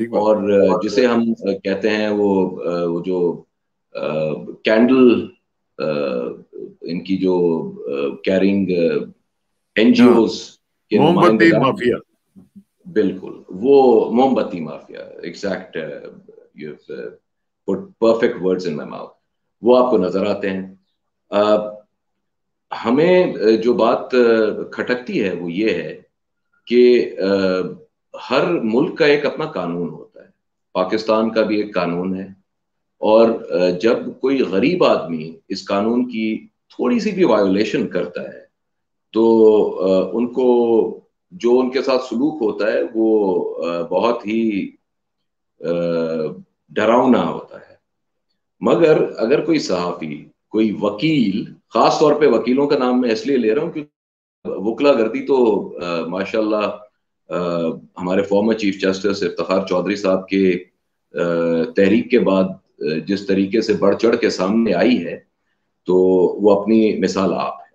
اور جسے ہم کہتے ہیں وہ جو کینڈل ان کی جو کیرنگ این جی اوز کے نمائندگان، بالکل وہ موم بتی mafia, exact you put perfect words in my mouth, وہ آپ کو نظر آتے ہیں. ہمیں جو بات کھٹکتی ہے وہ یہ ہے کہ ہر ملک کا ایک اپنا قانون ہوتا ہے. پاکستان کا بھی ایک قانون ہے، اور جب کوئی غریب آدمی اس قانون کی تھوڑی سی بھی وائیولیشن کرتا ہے تو ان کو جو ان کے ساتھ سلوک ہوتا ہے وہ بہت ہی ڈراؤنا ہوتا ہے. مگر اگر کوئی صحافی، کوئی وکیل، خاص طور پہ وکیلوں کا نام میں اس لیے لے رہا ہوں کہ وکلا گردی تو ماشاءاللہ ہمارے former chief justice Iftikhar Chaudhry صاحب کے تحریک کے بعد جس طریقے سے بڑھ چڑھ کے سامنے آئی ہے تو وہ اپنی مثال آپ ہے.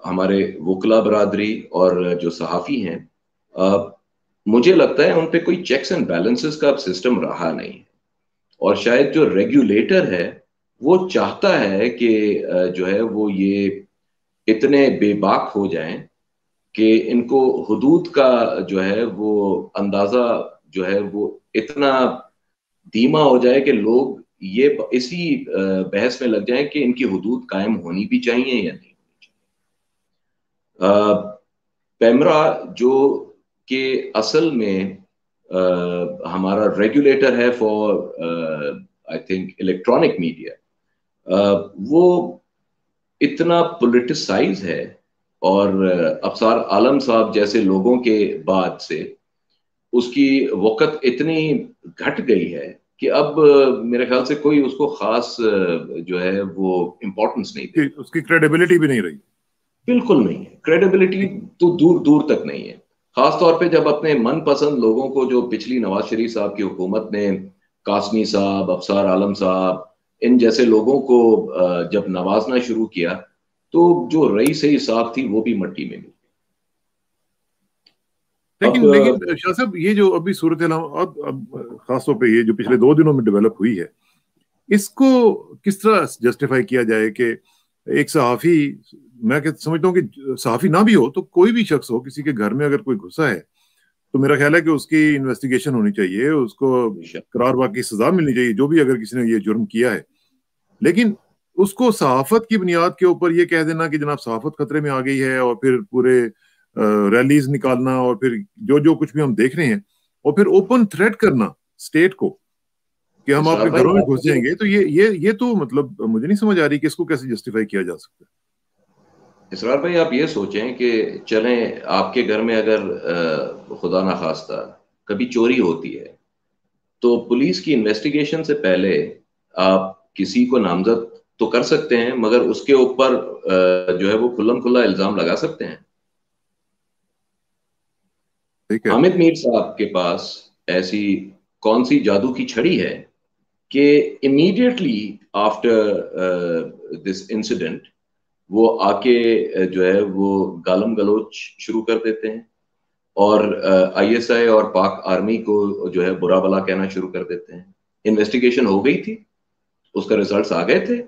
ہمارے وکلا برادری اور جو صحافی ہیں، مجھے لگتا ہے ان پہ کوئی چیکس اینڈ بیلنسز کا سسٹم رہا نہیں ہے، اور شاید جو ریگولیٹر ہے وہ چاہتا ہے کہ جو ہے وہ یہ اتنے بے باک ہو جائیں کہ ان کو حدود کا جو ہے وہ اندازہ جو ہے وہ اتنا دھیما ہو جائے کہ لوگ یہ اسی بحث میں لگ جائیں کہ ان کی حدود قائم ہونی بھی چاہیے یا نہیں ہونی چاہیے. پیمرا جو کہ اصل میں ہمارا ریگولیٹر ہے for I think electronic media, وہ اتنا پولیٹیسائز ہے، اور افسار عالم صاحب جیسے لوگوں کے بعد سے اس کی وقت اتنی گھٹ گئی ہے کہ اب میرے خیال سے کوئی اس کو خاص جو ہے وہ امپورٹنس نہیں دے. اس کی کریڈیبلٹی بھی نہیں رہی. بالکل نہیں ہے، کریڈیبلٹی تو دور دور تک نہیں ہے. خاص طور پہ جب اپنے من پسند لوگوں کو، جو پچھلی نواز شریف صاحب کی حکومت نے قاسمی صاحب، افسار عالم صاحب، ان جیسے لوگوں کو جب نوازنا شروع کیا تو جو رئیس صاحب تھی وہ بھی مٹی میں مل. لیکن شاہ صاحب یہ جو ابھی صورتحال اب خاص طور پہ یہ جو پچھلے 2 دنوں میں ڈیولپ ہوئی ہے، اس کو کس طرح جسٹیفائی کیا جائے کہ ایک صحافی، میں سمجھتا ہوں کہ صحافی نہ بھی ہو تو کوئی بھی شخص ہو، کسی کے گھر میں اگر کوئی گھسا ہے تو میرا خیال ہے کہ اس کی انویسٹیگیشن ہونی چاہیے، اس کو قرار واقعی سزا ملنی چاہیے جو بھی اگر کسی نے یہ جرم کیا ہے. لیکن اس کو صحافت کی بنیاد کے اوپر یہ کہہ دینا کہ جناب صحافت خطرے میں آ گئی ہے، اور پھر پورے ریلیز نکالنا، اور پھر جو کچھ بھی ہم دیکھ رہے ہیں، اور پھر اوپن تھریٹ کرنا اسٹیٹ کو کہ ہم آپ کے گھروں میں گھس جائیں گے، تو یہ تو مطلب مجھے نہیں سمجھ آ رہی کہ اس کو کیسے جسٹیفائی کیا جا سکتا ہے. اسرار بھائی آپ یہ سوچیں کہ چلیں آپ کے گھر میں اگر خدا نخواستہ کبھی چوری ہوتی ہے تو پولیس کی انویسٹیگیشن سے پہلے آپ کسی کو نامزد تو کر سکتے ہیں، مگر اس کے اوپر جو ہے وہ کھلم کھلا الزام لگا سکتے ہیں. حامد میر صاحب کے پاس ایسی کون سی جادو کی چھڑی ہے کہ امیڈیٹلی آفٹر دس انسیڈنٹ وہ آ کے جو ہے وہ گالم گلوچ شروع کر دیتے ہیں، اور آئی ایس آئی اور پاک آرمی کو جو ہے برا بلا کہنا شروع کر دیتے ہیں. انویسٹیگیشن ہو گئی تھی، اس کا ریزلٹس آ گئے تھے،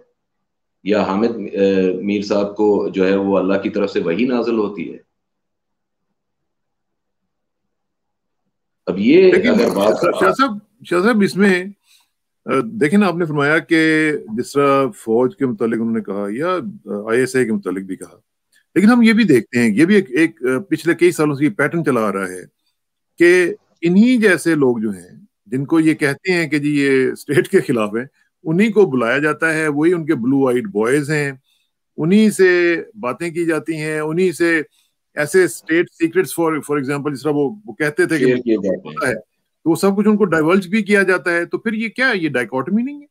یا حامد میر صاحب کو جو ہے وہ اللہ کی طرف سے وحی نازل ہوتی ہے؟ اب یہ اگر بات شاہ صاحب اس میں دیکھیں نا، آپ نے فرمایا کہ جس طرح فوج کے متعلق انہوں نے کہا یا آئی ایس آئی کے متعلق بھی کہا، لیکن ہم یہ بھی دیکھتے ہیں، یہ بھی ایک پچھلے کئی سالوں سے یہ پیٹرن چلا آ رہا ہے کہ انہی جیسے لوگ جو ہیں جن کو یہ کہتے ہیں کہ جی یہ اسٹیٹ کے خلاف ہیں، انہی کو بلایا جاتا ہے، وہی ان کے بلو آئیڈ بوائز ہیں، انہی سے باتیں کی جاتی ہیں، انہی سے ایسے اسٹیٹ سیکرٹس فار ایگزامپل جس طرح وہ کہتے تھے کہ ہے تو وہ سب کچھ ان کو ڈائیورج بھی کیا جاتا ہے. تو پھر یہ کیا ہے، یہ ڈائیکاٹمی نہیں ہے؟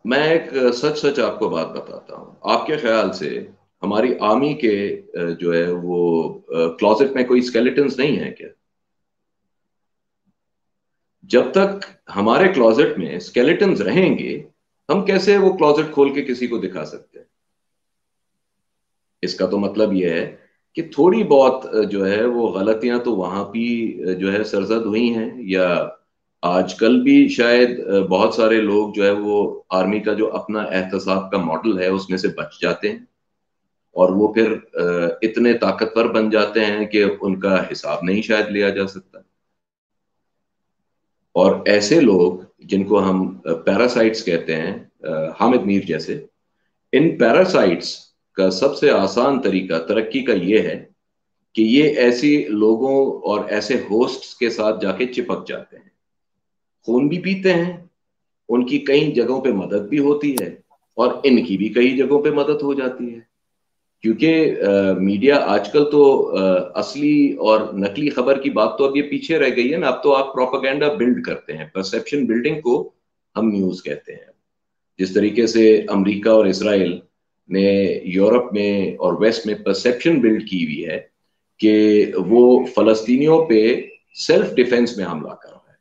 میں ایک سچ آپ کو بات بتاتا ہوں. آپ کے خیال سے ہماری آرمی کے جو ہے وہ کلوزٹ میں کوئی اسکیلیٹنز نہیں ہے کیا؟ جب تک ہمارے کلوزٹ میں اسکیلیٹنز رہیں گے ہم کیسے وہ کلوزٹ کھول کے کسی کو دکھا سکتے ہیں؟ اس کا تو مطلب یہ ہے کہ تھوڑی بہت جو ہے وہ غلطیاں تو وہاں بھی جو ہے سرزد ہوئی ہیں، یا آج کل بھی شاید بہت سارے لوگ جو ہے وہ آرمی کا جو اپنا احتساب کا ماڈل ہے اس میں سے بچ جاتے ہیں، اور وہ پھر اتنے طاقتور بن جاتے ہیں کہ ان کا حساب نہیں شاید لیا جا سکتا. اور ایسے لوگ جن کو ہم پیراسائٹس کہتے ہیں، حامد میر جیسے، ان پیراسائٹس کا سب سے آسان طریقہ ترقی کا یہ ہے کہ یہ ایسی لوگوں اور ایسے ہوسٹس کے ساتھ جا کے چپک جاتے ہیں، خون بھی پیتے ہیں، ان کی کئی جگہوں پہ مدد بھی ہوتی ہے، اور ان کی بھی کئی جگہوں پہ مدد ہو جاتی ہے. کیونکہ میڈیا آج کل تو اصلی اور نقلی خبر کی بات تو اب یہ پیچھے رہ گئی ہے نا، اب تو آپ پروپیگنڈا بلڈ کرتے ہیں، پرسیپشن بلڈنگ کو ہم نیوز کہتے ہیں. جس طریقے سے امریکہ اور اسرائیل نے یورپ میں اور ویسٹ میں پرسیپشن بلڈ کی ہوئی ہے کہ وہ فلسطینیوں پہ سیلف ڈیفenس میں حملہ کر رہا ہے.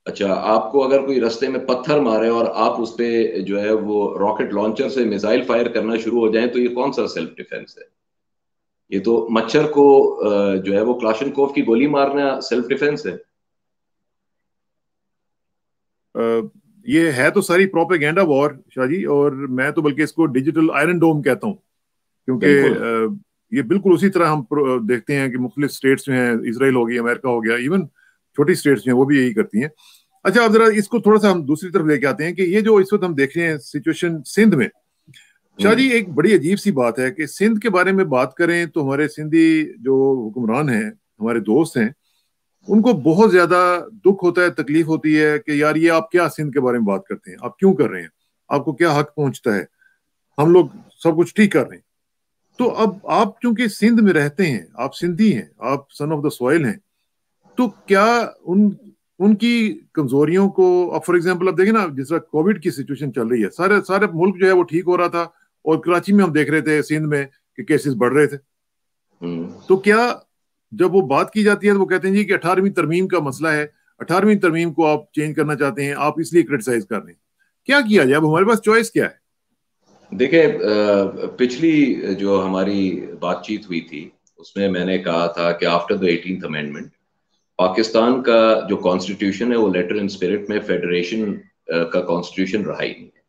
اچھا، آپ کو اگر کوئی رستے میں پتھر مارے اور آپ اس پہ جو ہے وہ راکٹ لانچر سے میزائل فائر کرنا شروع ہو جائیں تو یہ کون سا سیلف ڈیفenس ہے؟ یہ تو مچھر کو جو ہے وہ کلاشنکوف کی گولی مارنا سیلف ڈیفenس ہے. یہ ہے تو ساری پروپیگنڈا وار شاہ جی، اور میں تو بلکہ اس کو ڈیجیٹل آئرن ڈوم کہتا ہوں، کیونکہ یہ بالکل اسی طرح ہم دیکھتے ہیں کہ مختلف سٹیٹس جو ہیں، اسرائیل ہو گیا، امریکہ ہو گیا، ایون چھوٹی سٹیٹس جو ہیں وہ بھی یہی کرتی ہیں. اچھا، اب ذرا اس کو تھوڑا سا ہم دوسری طرف لے کے آتے ہیں کہ یہ جو اس وقت ہم دیکھ رہے ہیں سچویشن سندھ میں، شاہ جی ایک بڑی عجیب سی بات ہے کہ سندھ کے بارے میں بات کریں تو ہمارے سندھی جو حکمران ہیں، ہمارے دوست ہیں، ان کو بہت زیادہ دکھ ہوتا ہے، تکلیف ہوتی ہے کہ یار یہ آپ کیا سندھ کے بارے میں بات کرتے ہیں، آپ کیوں کر رہے ہیں، آپ کو کیا حق پہنچتا ہے، ہم لوگ سب کچھ ٹھیک کر رہے ہیں. تو اب آپ چونکہ سندھ میں رہتے ہیں، آپ سندھی ہیں، آپ سن آف دا سوائل ہیں، تو کیا ان کی کمزوریوں کو، اب فار ایگزامپل اب دیکھیں نا، جس طرح کووڈ کی سچویشن چل رہی ہے، سارے ملک جو ہے وہ ٹھیک ہو رہا تھا، اور کراچی میں ہم دیکھ رہے تھے، سندھ میں کہ کیسز بڑھ رہے تھے. تو کیا جب وہ بات کی جاتی ہے تو وہ کہتے ہیں جی کہ 18ویں ترمیم کا مسئلہ ہے، 18ویں ترمیم کو آپ چینج کرنا چاہتے ہیں، آپ اس لیے کرٹیسائز کر رہے ہیں. کیا کیا جائے؟ اب ہمارے پاس چوائس کیا ہے؟ دیکھیں، پچھلی جو ہماری بات چیت ہوئی تھی اس میں نے کہا تھا کہ after the 18th amendment Pakistan کا جو کانسٹیٹیوشن ہے وہ لیٹر ان اسپرٹ میں فیڈریشن کا کانسٹیٹیوشن رہا ہی نہیں ہے،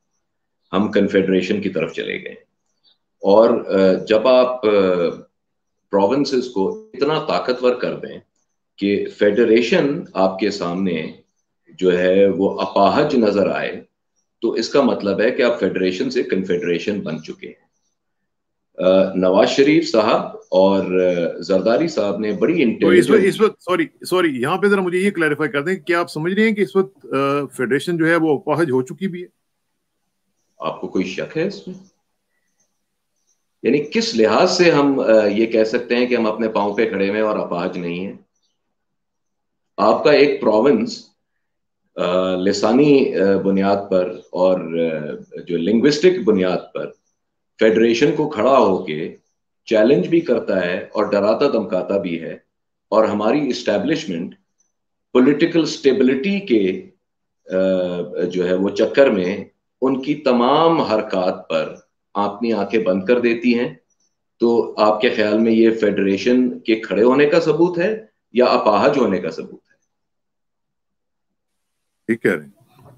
ہم کنفیڈریشن کی طرف چلے گئے. اور جب آپ پروونسز کو اتنا طاقتور کر دیں کہ فیڈریشن آپ کے سامنے جو ہے وہ اپاہج نظر آئے، تو اس کا مطلب ہے کہ آپ فیڈریشن سے کنفیڈریشن بن چکے ہیں. نواز شریف صاحب اور زرداری صاحب نے بڑی انٹیلیجنٹ، اس وقت سوری یہاں پہ ذرا مجھے یہ کلیریفائی کر دیں کہ کیا آپ سمجھ رہے ہیں کہ اس وقت فیڈریشن جو ہے وہ اپاہج ہو چکی بھی ہے؟ آپ کو کوئی شک ہے اس میں؟ یعنی کس لحاظ سے ہم یہ کہہ سکتے ہیں کہ ہم اپنے پاؤں پہ کھڑے ہوئے اور اپاہج نہیں ہیں؟ آپ کا ایک پروونس لسانی بنیاد پر اور جو لنگوسٹک بنیاد پر فیڈریشن کو کھڑا ہو کے چیلنج بھی کرتا ہے اور ڈراتا دھمکاتا بھی ہے، اور ہماری اسٹیبلشمنٹ پولیٹیکل سٹیبلٹی کے جو ہے وہ چکر میں ان کی تمام حرکات پر اپنی آنکھیں بند کر دیتی ہیں. تو آپ کے خیال میں یہ فیڈریشن کے کھڑے ہونے کا ثبوت ہے یا اپاہج ہونے کا ثبوت ہے؟ ٹھیک کہہ رہے ہیں.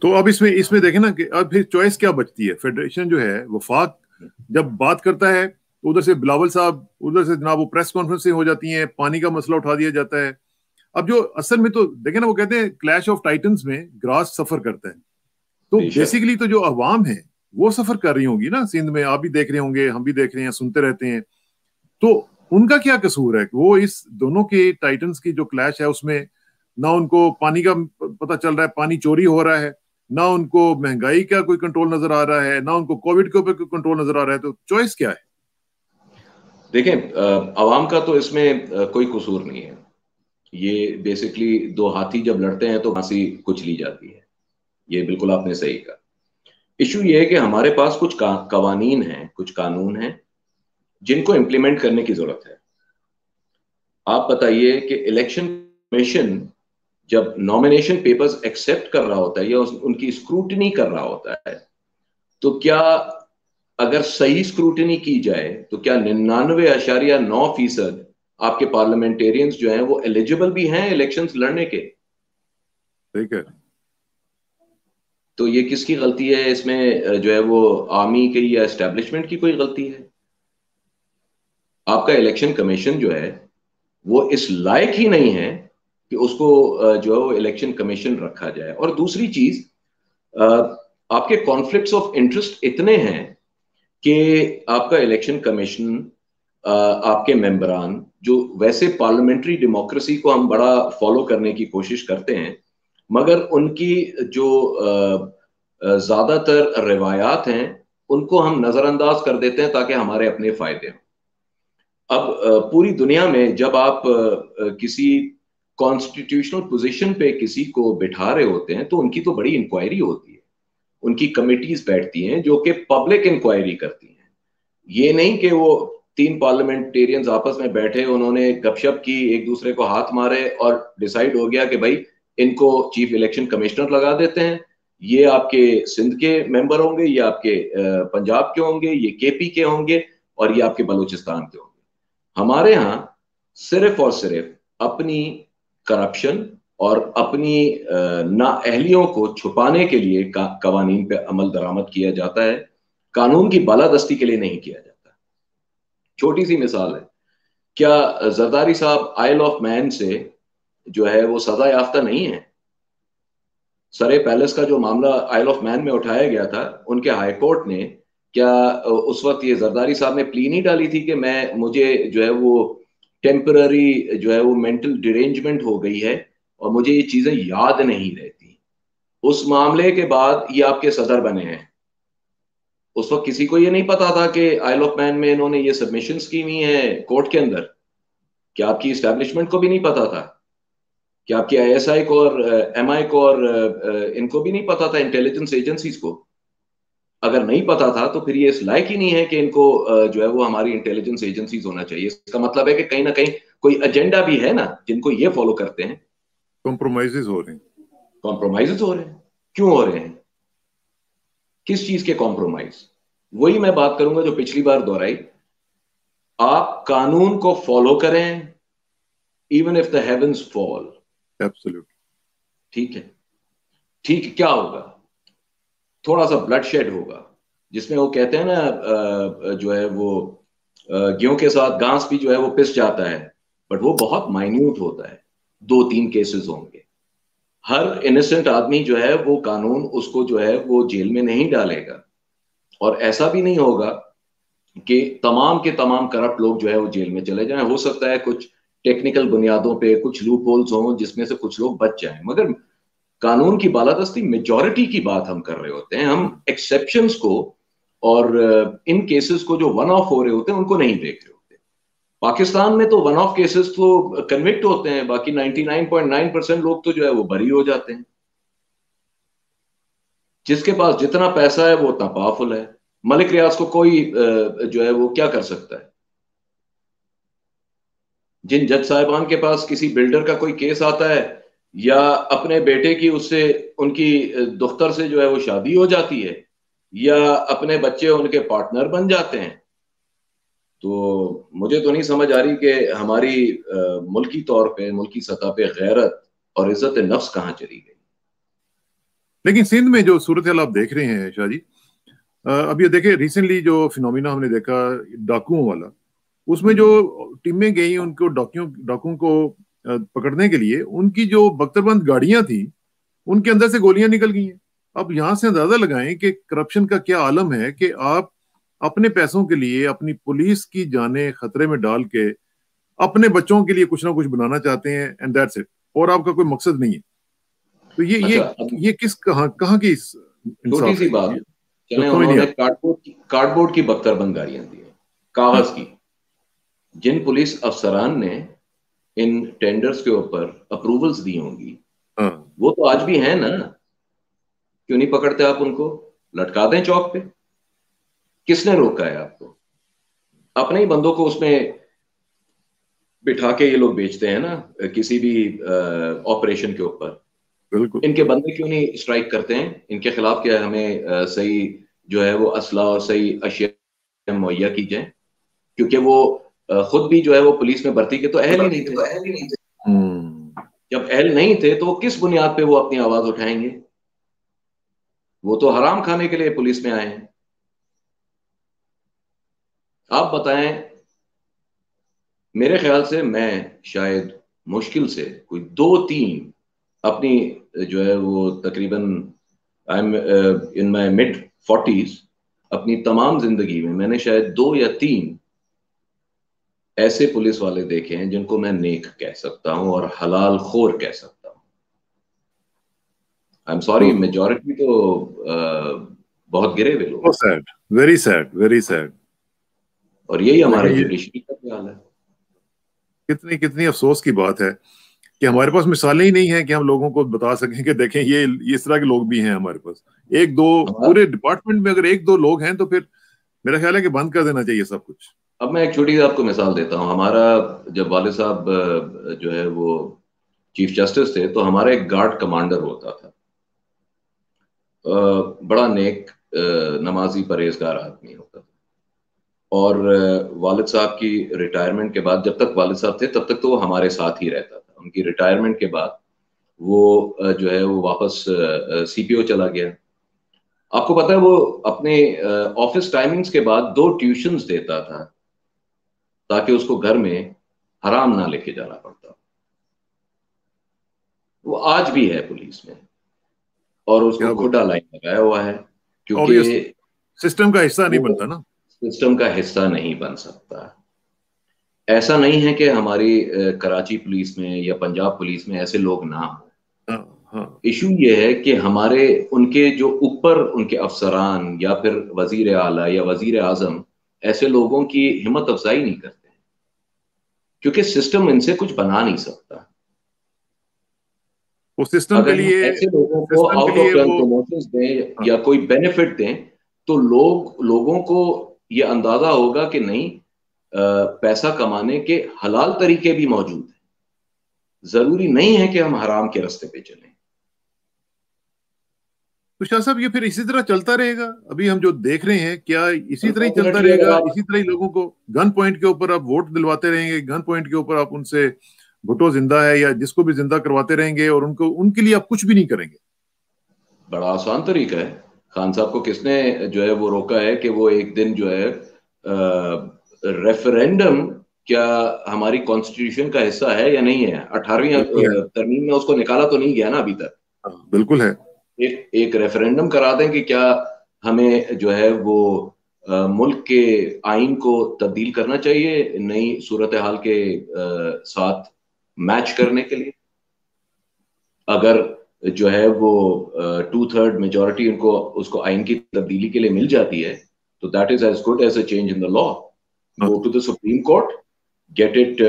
تو اب اس میں دیکھیں نا کہ اب پھر چوائس کیا بچتی ہے؟ فیڈریشن جو ہے وفاق جب بات کرتا ہے تو ادھر سے بلاول صاحب، ادھر سے جناب وہ پریس کانفرنس ہو جاتی ہیں، پانی کا مسئلہ اٹھا دیا جاتا ہے. اب جو اصل میں تو دیکھیں نا، وہ کہتے ہیں کلیش آف ٹائٹنز میں گراس سفر کرتا ہے. تو بیسیکلی تو جو عوام ہے وہ سفر کر رہی ہوں گی نا سندھ میں، آپ بھی دیکھ رہے ہوں گے، ہم بھی دیکھ رہے ہیں، سنتے رہتے ہیں. تو ان کا کیا قصور ہے کہ وہ اس دونوں کے ٹائٹنز کی جو کلیش ہے اس میں نہ ان کو پانی کا پتہ چل رہا ہے، پانی چوری ہو رہا ہے، نہ ان کو مہنگائی کا کوئی کنٹرول نظر آ رہا ہے، نہ ان کو کووڈ کے اوپر کوئی کنٹرول نظر آ رہا ہے. تو چوائس کیا ہے؟ دیکھیں، عوام کا تو اس میں کوئی قصور نہیں ہے. یہ بیسکلی دو ہاتھی جب لڑتے ہیں تو پھانسی کچھ لی جاتی ہے، یہ بالکل آپ نے صحیح کہا. ایشو یہ ہے کہ ہمارے پاس کچھ قوانین ہیں، کچھ قانون ہیں جن کو امپلیمنٹ کرنے کی ضرورت ہے. آپ بتائیے کہ الیکشن کمیشن جب نامینیشن پیپرز ایکسیپٹ کر رہا ہوتا ہے یا ان کی اسکروٹنی کر رہا ہوتا ہے، تو کیا اگر صحیح اسکروٹنی کی جائے تو کیا 99.9% آپ کے پارلیمنٹیرینز جو ہیں وہ ایلیجیبل بھی ہیں الیکشنز لڑنے کے؟ ٹھیک ہے. تو یہ کس کی غلطی ہے اس میں؟ جو ہے وہ آرمی کی یا اسٹیبلشمنٹ کی کوئی غلطی ہے؟ آپ کا الیکشن کمیشن جو ہے وہ اس لائق ہی نہیں ہے کہ اس کو جو ہے وہ الیکشن کمیشن رکھا جائے. اور دوسری چیز، آپ کے کانفلکٹس آف انٹرسٹ اتنے ہیں کہ آپ کا الیکشن کمیشن، آپ کے ممبران جو ویسے پارلیمنٹری ڈیموکریسی کو ہم بڑا فالو کرنے کی کوشش کرتے ہیں، مگر ان کی جو زیادہ تر روایات ہیں ان کو ہم نظر انداز کر دیتے ہیں تاکہ ہمارے اپنے فائدے ہوں. اب پوری دنیا میں جب آپ کسی کانسٹیٹیوشنل پوزیشن پہ کسی کو بٹھا رہے ہوتے ہیں تو ان کی تو بڑی انکوائری ہوتی ہے، ان کی کمیٹیز بیٹھتی ہیں جو کہ پبلک انکوائری کرتی ہیں. یہ نہیں کہ وہ 3 پارلیمنٹیرینز آپس میں بیٹھے، انہوں نے گپ شپ کی، ایک دوسرے کو ہاتھ مارے اور ڈیسائیڈ ہو گیا کہ بھائی ان کو چیف الیکشن کمشنر لگا دیتے ہیں، یہ آپ کے سندھ کے ممبر ہوں گے، یہ آپ کے پنجاب کے ہوں گے، یہ کے پی کے ہوں گے، اور یہ آپ کے بلوچستان کے ہوں گے. ہمارے ہاں صرف اور صرف اپنی کرپشن اور اپنی نااہلیوں کو چھپانے کے لیے قوانین پہ عمل درآمد کیا جاتا ہے، قانون کی بالادستی کے لیے نہیں کیا جاتا. چھوٹی سی مثال ہے، کیا زرداری صاحب آئل آف مین سے جو ہے وہ سزا یافتہ نہیں ہے؟ سرے پیلس کا جو معاملہ آئل آف مین میں اٹھایا گیا تھا، ان کے ہائی کورٹ نے کیا اس وقت یہ زرداری صاحب نے پلی نہیں ڈالی تھی کہ مجھے جو ہے وہ ٹیمپرری جو ہے وہ مینٹل ڈیرینجمنٹ ہو گئی ہے اور مجھے یہ چیزیں یاد نہیں رہتی؟ اس معاملے کے بعد یہ آپ کے صدر بنے ہیں. اس وقت کسی کو یہ نہیں پتا تھا کہ آئل آف مین میں انہوں نے یہ سبمیشنز کی ہوئی ہیں کورٹ کے اندر. کیا آپ کی اسٹیبلشمنٹ کو بھی نہیں پتا تھا؟ کیا آپ کی آئی ایس آئی کو اور ایم آئی کو اور ان کو بھی نہیں پتا تھا، انٹیلیجنس ایجنسیز کو؟ اگر نہیں پتا تھا تو پھر یہ اس لائق ہی نہیں ہے کہ ان کو جو ہے وہ ہماری انٹیلیجنس ایجنسیز ہونا چاہیے. اس کا مطلب ہے کہ کہیں نہ کہیں کوئی ایجنڈا بھی ہے نا جن کو یہ فالو کرتے ہیں. کمپرومائزز ہو رہے ہیں. کمپرومائزز ہو رہے ہیں. کیوں ہو رہے ہیں؟ کس چیز کے کمپرومائز؟ وہی میں بات کروں گا جو پچھلی بار دہرائی. آپ قانون کو فالو کریں even if the heavens fall. Absolute. ٹھیک ہے، ٹھیک. کیا ہوگا؟ تھوڑا سا بلڈ شیڈ ہوگا، جس میں وہ کہتے ہیں نا جو ہے وہ گیہوں کے ساتھ گھاس بھی جو ہے وہ پس جاتا ہے، بٹ وہ بہت مائنیوٹ ہوتا ہے. 2-3 کیسز ہوں گے. ہر انیسنٹ آدمی جو ہے وہ قانون اس کو جو ہے وہ جیل میں نہیں ڈالے گا، اور ایسا بھی نہیں ہوگا کہ تمام کے تمام کرپٹ لوگ جو ہے وہ جیل میں چلے جائیں. ہو سکتا ہے کچھ ٹیکنیکل بنیادوں پہ کچھ لوپ ہولز ہوں جس میں سے کچھ لوگ بچ جائیں، مگر قانون کی بالادستی میجورٹی کی بات ہم کر رہے ہوتے ہیں. ہم ایکسیپشنز کو اور ان کیسز کو جو ون آف ہو رہے ہوتے ہیں ان کو نہیں دیکھ رہے ہوتے. پاکستان میں تو ون آف کیسز تو کنوکٹ ہوتے ہیں، باقی 99.9% لوگ تو جو ہے وہ بری ہو جاتے ہیں. جس کے پاس جتنا پیسہ ہے وہ اتنا پاورفل ہے. ملک ریاض کو کوئی جو ہے وہ کیا کر سکتا ہے؟ جن جج صاحبان کے پاس کسی بلڈر کا کوئی کیس آتا ہے یا اپنے بیٹے کی اس سے ان کی دختر سے جو ہے وہ شادی ہو جاتی ہے یا اپنے بچے ان کے پارٹنر بن جاتے ہیں، تو مجھے تو نہیں سمجھ آ رہی کہ ہماری ملکی طور پہ ملکی سطح پہ غیرت اور عزت نفس کہاں چلی گئی. لیکن سندھ میں جو صورتحال آپ دیکھ رہے ہیں شاہ جی، اب یہ دیکھیں ریسنٹلی جو فینومینا ہم نے دیکھا ڈاکوؤں والا، اس میں جو ٹیمیں گئی ان کو ڈاکوؤں کو پکڑنے کے لیے، ان کی جو بختربند گاڑیاں تھیں ان کے اندر سے گولیاں نکل گئی ہیں. اب یہاں سے اندازہ لگائیں کہ کرپشن کا کیا عالم ہے کہ آپ اپنے پیسوں کے لیے اپنی پولیس کی جانیں خطرے میں ڈال کے اپنے بچوں کے لیے کچھ نہ کچھ بنانا چاہتے ہیں اینڈ دیٹس اٹ، اور آپ کا کوئی مقصد نہیں ہے. تو یہ کس کہاں کی چھوٹی انصاف سی ہے بات، جو چلیں سمجھ انہوں نہیں نے آتا. کارڈ بورڈ کی بختر بند گاڑیاں دی ہیں، کاغذ کی. جن پولیس افسران نے ان ٹینڈرز کے اوپر اپروولز دی ہوں گی وہ تو آج بھی ہیں نا. کیوں نہیں پکڑتے آپ ان کو؟ لٹکا دیں چوک پہ. کس نے روکا ہے آپ کو؟ اپنے ہی بندوں کو اس میں بٹھا کے یہ لوگ بیچتے ہیں نا کسی بھی آپریشن کے اوپر. بالکل. ان کے بندے کیوں نہیں اسٹرائک کرتے ہیں؟ ان کے خلاف کیا ہمیں صحیح جو ہے وہ اسلحہ اور صحیح اشیاء مہیا کی جائیں، کیونکہ وہ خود بھی جو ہے وہ پولیس میں بھرتی کے تو اہل ہی نہیں تھے. جب اہل نہیں تھے تو وہ کس بنیاد پہ وہ اپنی آواز اٹھائیں گے؟ وہ تو حرام کھانے کے لیے پولیس میں آئے ہیں. آپ بتائیں، میرے خیال سے میں شاید مشکل سے کوئی 2-3 اپنی جو ہے وہ تقریباً ان مائی mid 40s اپنی تمام زندگی میں نے شاید 2 یا 3 ایسے پولیس والے دیکھے ہیں جن کو میں نیک کہہ سکتا ہوں اور حلال خور کہہ سکتا ہوں. آئی ایم سوری، میجورٹی تو بہت گرے ہوئے لوگ. Very sad, very sad. اور یہی ہمارے جوڈیشری کا خیال ہے. کتنی افسوس کی بات ہے کہ ہمارے پاس مثالیں ہی نہیں ہیں کہ ہم لوگوں کو بتا سکیں کہ دیکھیں یہ اس طرح کے لوگ بھی ہیں ہمارے پاس. ایک دو پورے ڈپارٹمنٹ میں اگر 1-2 لوگ ہیں تو پھر میرا خیال ہے کہ بند کر دینا چاہیے سب کچھ. اب میں ایک چھوٹی سی آپ کو مثال دیتا ہوں. ہمارا جب والد صاحب جو ہے وہ چیف جسٹس تھے تو ہمارا ایک گارڈ کمانڈر ہوتا تھا، بڑا نیک نمازی پرہیزگار آدمی ہوتا تھا. اور والد صاحب کی ریٹائرمنٹ کے بعد، جب تک والد صاحب تھے تب تک تو وہ ہمارے ساتھ ہی رہتا تھا. ان کی ریٹائرمنٹ کے بعد وہ جو ہے وہ واپس سی پی او چلا گیا. آپ کو پتا ہے وہ اپنے آفس ٹائمنگز کے بعد 2 ٹیوشنز دیتا تھا تاکہ اس کو گھر میں حرام نہ لے کے جانا پڑتا. وہ آج بھی ہے پولیس میں اور اس کو کھڈا لائن لگایا ہوا ہے، کیونکہ سسٹم کا حصہ نہیں بنتا نا. سسٹم کا حصہ نہیں بن سکتا. ایسا نہیں ہے کہ ہماری کراچی پولیس میں یا پنجاب پولیس میں ایسے لوگ نہ ہوں. ایشو یہ ہے کہ ہمارے ان کے جو اوپر ان کے افسران یا پھر وزیر اعلیٰ یا وزیر اعظم ایسے لوگوں کی ہمت افزائی نہیں کرتے ہیں، کیونکہ سسٹم ان سے کچھ بنا نہیں سکتا. وہ سسٹم کے لیے ایسے لوگوں کو آؤٹ آف ٹرن پروموشنز دیں یا کوئی بینیفٹ دیں تو لوگوں کو یہ اندازہ ہوگا کہ نہیں، پیسہ کمانے کے حلال طریقے بھی موجود ہیں. ضروری نہیں ہے کہ ہم حرام کے راستے پہ چلیں. تو شاہ صاحب یہ پھر اسی طرح چلتا رہے گا؟ ابھی ہم جو دیکھ رہے ہیں کیا اسی طرح ہی چلتا رہے گا؟ اسی طرح ہی لوگوں کو گن پوائنٹ کے اوپر آپ ووٹ دلواتے رہیں گے، گن پوائنٹ کے اوپر آپ ان سے بھٹو زندہ ہے یا جس کو بھی زندہ کرواتے رہیں گے اور ان کے لیے آپ کچھ بھی نہیں کریں گے؟ بڑا آسان طریقہ ہے. خان صاحب کو کس نے جو ہے وہ روکا ہے کہ وہ ایک دن جو ہے ریفرینڈم کیا ہماری کانسٹیٹیوشن کا حصہ ہے یا نہیں ہے؟ 18ویں ترمیم میں اس کو نکالا تو نہیں گیا نا ابھی تک. بالکل ہے. ایک ریفرینڈم کرا دیں کہ کیا ہمیں جو ہے وہ ملک کے آئین کو تبدیل کرنا چاہیے نئی صورتحال کے ساتھ میچ کرنے کے لیے. اگر جو ہے وہ 2/3 میجورٹی ان کو اس کو آئین کی تبدیلی کے لیے مل جاتی ہے تو that is as good as a change in the law. Go to the supreme court, get it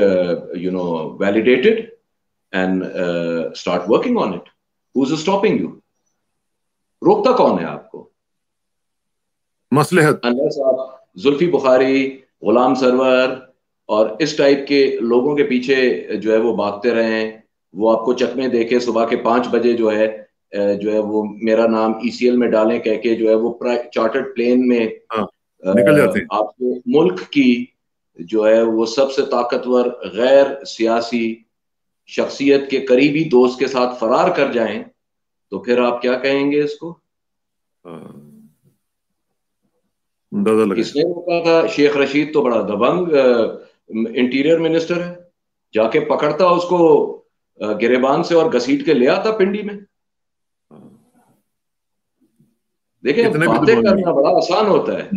validated and start working on it. Who is stopping you? روکتا کون ہے آپ کو؟ مصلحت. انلیس آپ زلفی بخاری، غلام سرور اور اس ٹائپ کے لوگوں کے پیچھے جو ہے وہ بھاگتے رہے ہیں. وہ آپ کو چکمے دے کے صبح کے 5 بجے جو ہے وہ میرا نام ECL میں ڈالیں کہہ کے جو ہے وہ چارٹرڈ پلین میں نکل جاتے ہیں. آپ کے ملک کی جو ہے وہ سب سے طاقتور غیر سیاسی شخصیت کے قریبی دوست کے ساتھ فرار کر جائیں تو پھر آپ کیا کہیں گے اس کو؟ کس نے روکا تھا؟ شیخ رشید تو بڑا دبنگ انٹیریئر منسٹر ہے، جا کے پکڑتا اس کو گریبان سے اور گھسیٹ کے لے آتا پنڈی میں. دیکھیں باتیں کرنا بڑا آسان ہوتا ہے،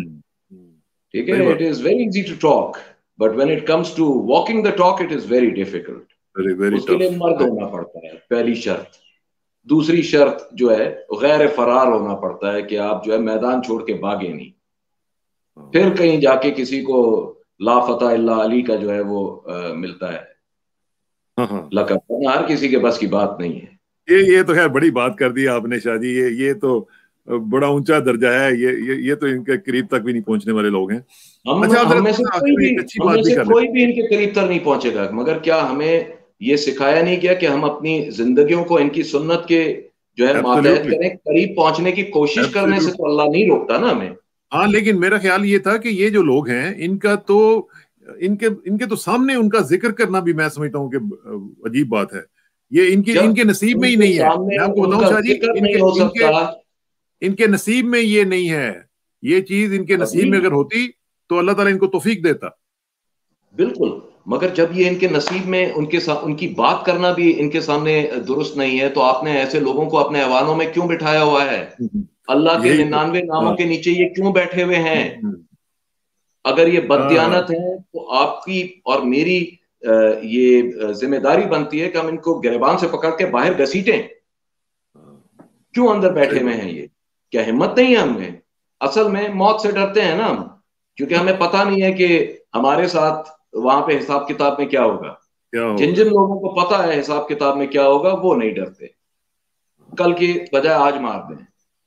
ٹھیک ہے، it is very easy to talk but when it comes to walking the talk it is very difficult. اس کے لیے مرد ہونا پڑتا ہے پہلی شرط. دوسری شرط جو ہے غیر فرار ہونا پڑتا ہے کہ آپ جو ہے میدان چھوڑ کے بھاگے نہیں. پھر کہیں جا کے کسی کو لا فتح الا علی کا جو ہے وہ ملتا ہے لقب، ہر کسی کے بس کی بات نہیں ہے. یہ تو خیر بڑی بات کر دی آپ نے شاہ جی. یہ تو بڑا اونچا درجہ ہے. یہ تو ان کے قریب تک بھی نہیں پہنچنے والے لوگ ہیں. ہم میں سے کوئی بھی ان کے قریب تک نہیں پہنچے گا. مگر کیا ہمیں یہ سکھایا نہیں گیا کہ ہم اپنی زندگیوں کو ان کی سنت کے جو ہے ماتحت کریں, قریب پہنچنے کی کوشش کرنے سے تو اللہ نہیں روکتا نا ہمیں. ہاں لیکن میرا خیال یہ تھا کہ یہ جو لوگ ہیں ان کا تو ان کے تو سامنے ان کا ذکر کرنا بھی میں سمجھتا ہوں کہ عجیب بات ہے. یہ ان کے نصیب میں ہی نہیں ہے. میں آپ کو بتاؤں شاہ جی, ان کے نصیب میں یہ نہیں ہے. یہ چیز ان کے نصیب میں اگر ہوتی تو اللہ تعالیٰ ان کو توفیق دیتا. بالکل, مگر جب یہ ان کے نصیب میں ان کی بات کرنا بھی ان کے سامنے درست نہیں ہے, تو آپ نے ایسے لوگوں کو اپنے ایوانوں میں کیوں بٹھایا ہوا ہے؟ اللہ کے 99 ناموں کے نیچے یہ کیوں بیٹھے ہوئے ہیں؟ اگر یہ بددیانت ہے تو آپ کی اور میری یہ ذمہ داری بنتی ہے کہ ہم ان کو گریبان سے پکڑ کے باہر گھسیٹیں. کیوں اندر بیٹھے ہوئے ہیں یہ؟ کیا ہمت نہیں ہے ہم میں؟ اصل میں موت سے ڈرتے ہیں نا ہم, کیونکہ ہمیں پتہ نہیں ہے کہ ہمارے ساتھ وہاں پہ حساب کتاب میں کیا ہوگا. جن لوگوں کو پتا ہے حساب کتاب میں کیا ہوگا وہ نہیں ڈرتے. کل کی بجائے آج مار دیں,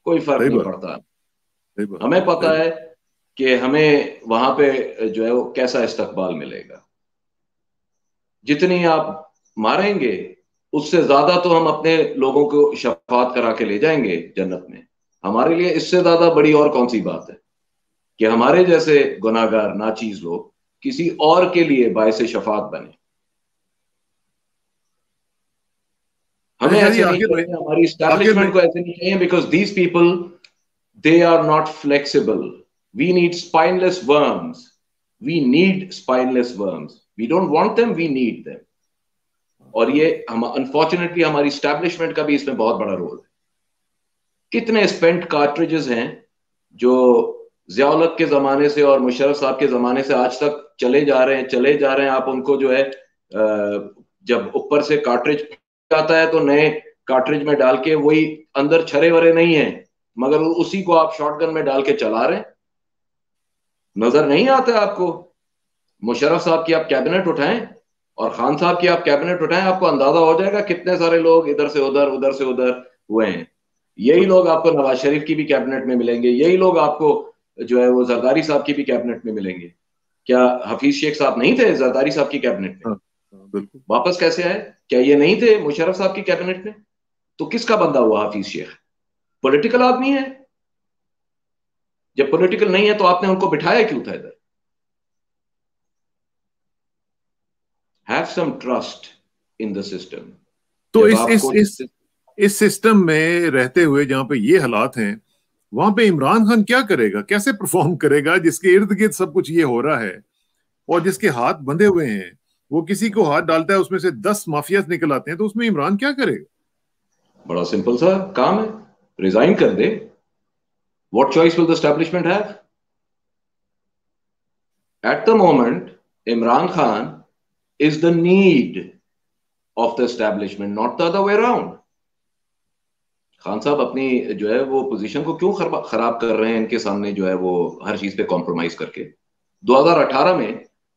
کوئی فرق نہیں پڑتا. ہمیں پتا ہے کہ ہمیں وہاں پہ جو ہے وہ کیسا استقبال ملے گا. جتنی آپ ماریں گے اس سے زیادہ تو ہم اپنے لوگوں کو شفاعت کرا کے لے جائیں گے جنت میں. ہمارے لیے اس سے زیادہ بڑی اور کون سی بات ہے کہ ہمارے جیسے گناہگار ناچیز لوگ کسی اور کے لیے باعث شفاعت بنے. ہمیں ایسے نہیں چاہیے, ہماری اسٹیبلشمنٹ کو ایسے نہیں چاہیے, because these people they are not flexible. We need spineless worms. We need spineless worms. We don't want them, we need them. اور یہ انفارچونیٹلی ہماری اسٹیبلشمنٹ کا بھی اس میں بہت بڑا رول ہے. کتنے اسپینٹ کارٹریجز ہیں جو ضیاء الحق کے زمانے سے اور مشرف صاحب کے زمانے سے آج تک چلے جا رہے ہیں. آپ ان کو جو ہے جب اوپر سے کارٹریج آتا ہے تو نئے کارٹریج میں ڈال کے وہی اندر چھرے ورے نہیں ہیں, مگر اسی کو آپ شارٹ گن میں ڈال کے چلا رہے ہیں. نظر نہیں آتا آپ کو؟ مشرف صاحب کی آپ کیبنٹ اٹھائیں اور خان صاحب کی آپ کیبنٹ اٹھائیں, آپ کو اندازہ ہو جائے گا کتنے سارے لوگ ادھر سے ادھر ہوئے ہیں. یہی لوگ آپ کو نواز شریف کی بھی کیبنٹ میں ملیں گے, یہی لوگ آپ کو جو ہے وہ زرداری صاحب کی بھی کیبنٹ میں ملیں گے. کیا حفیظ شیخ صاحب نہیں تھے زرداری صاحب کی کیبنٹ میں؟ واپس کیسے آئے؟ کیا یہ نہیں تھے مشرف صاحب کی کیبنٹ میں؟ تو کس کا بندہ ہوا حفیظ شیخ؟ پولیٹیکل آدمی ہے. جب پولیٹیکل نہیں ہے تو آپ نے ان کو بٹھایا کیوں تھا ادھر؟ Have some trust in the system. تو اس سسٹم میں رہتے ہوئے جہاں پہ یہ حالات ہیں, وہاں پہ عمران خان کیا کرے گا, کیسے پرفارم کرے گا, جس کے ارد گرد سب کچھ یہ ہو رہا ہے اور جس کے ہاتھ بندھے ہوئے ہیں؟ وہ کسی کو ہاتھ ڈالتا ہے اس میں سے 10 مافیاز نکل آتے ہیں, تو اس میں عمران کیا کرے گا؟ بڑا سمپل سا کام ہے, ریزائن کر دے. What choice will the establishment have? At the moment, Imran Khan is the need of the establishment, not the other way around. Khan صاحب اپنی جو ہے وہ پوزیشن کو کیوں خراب کر رہے ہیں ان کے سامنے جو ہے وہ ہر چیز پہ کمپرومائز کر کے؟ 2018 میں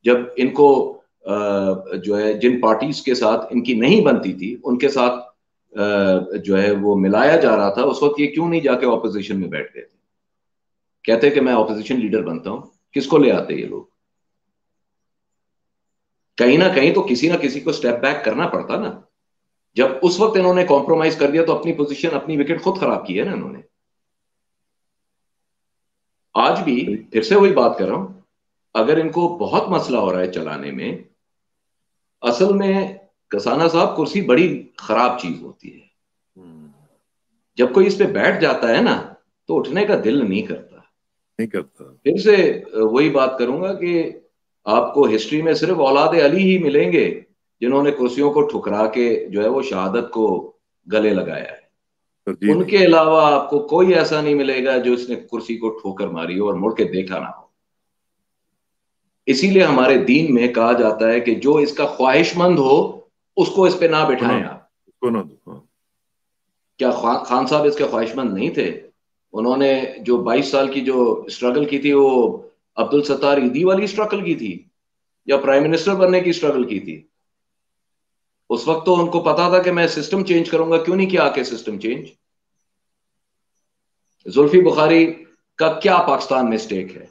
جب ان کو جو ہے جن پارٹیز کے ساتھ ان کی نہیں بنتی تھی ان کے ساتھ جو ہے وہ ملایا جا رہا تھا, اس وقت یہ کیوں نہیں جا کے اپوزیشن میں بیٹھ گئے تھے؟ کہتے کہ میں اپوزیشن لیڈر بنتا ہوں. کس کو لے آتے یہ لوگ؟ کہیں نہ کہیں تو کسی نہ کسی کو سٹیپ بیک کرنا پڑتا نا. جب اس وقت انہوں نے کمپرومائز کر دیا تو اپنی پوزیشن اپنی وکٹ خود خراب کی ہے نا انہوں نے. آج بھی پھر سے وہی بات کر رہا ہوں, اگر ان کو بہت مسئلہ ہو رہا ہے چلانے میں, اصل میں کسانہ صاحب کرسی بڑی خراب چیز ہوتی ہے. جب کوئی اس پہ بیٹھ جاتا ہے نا تو اٹھنے کا دل نہیں کرتا. پھر سے وہی بات کروں گا کہ آپ کو ہسٹری میں صرف اولاد علی ہی ملیں گے جنہوں نے کرسیوں کو ٹھکرا کے جو ہے وہ شہادت کو گلے لگایا ہے. ان کے علاوہ آپ کو کوئی ایسا نہیں ملے گا جو اس نے کرسی کو ٹھوکر ماری ہو اور مڑ کے دیکھا نہ ہو. اسی لیے ہمارے دین میں کہا جاتا ہے کہ جو اس کا خواہش مند ہو اس کو اس پہ نہ بٹھائیں آپ. کیا خان صاحب اس کے خواہش مند نہیں تھے؟ انہوں نے جو 22 سال کی جو اسٹرگل کی تھی وہ عبدالستار ایدھی والی اسٹرگل کی تھی یا پرائم منسٹر بننے کی اسٹرگل کی تھی؟ اس وقت تو ان کو پتا تھا کہ میں سسٹم چینج کروں گا. کیوں نہیں کیا آ کے سسٹم چینج؟ زلفی بخاری کا کیا پاکستان میں سٹیک ہے؟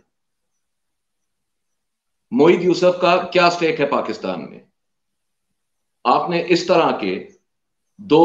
معید یوسف کا کیا سٹیک ہے پاکستان میں؟ آپ نے اس طرح کے 2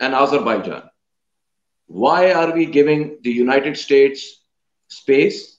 and Azerbaijan. Why are we giving the United States space?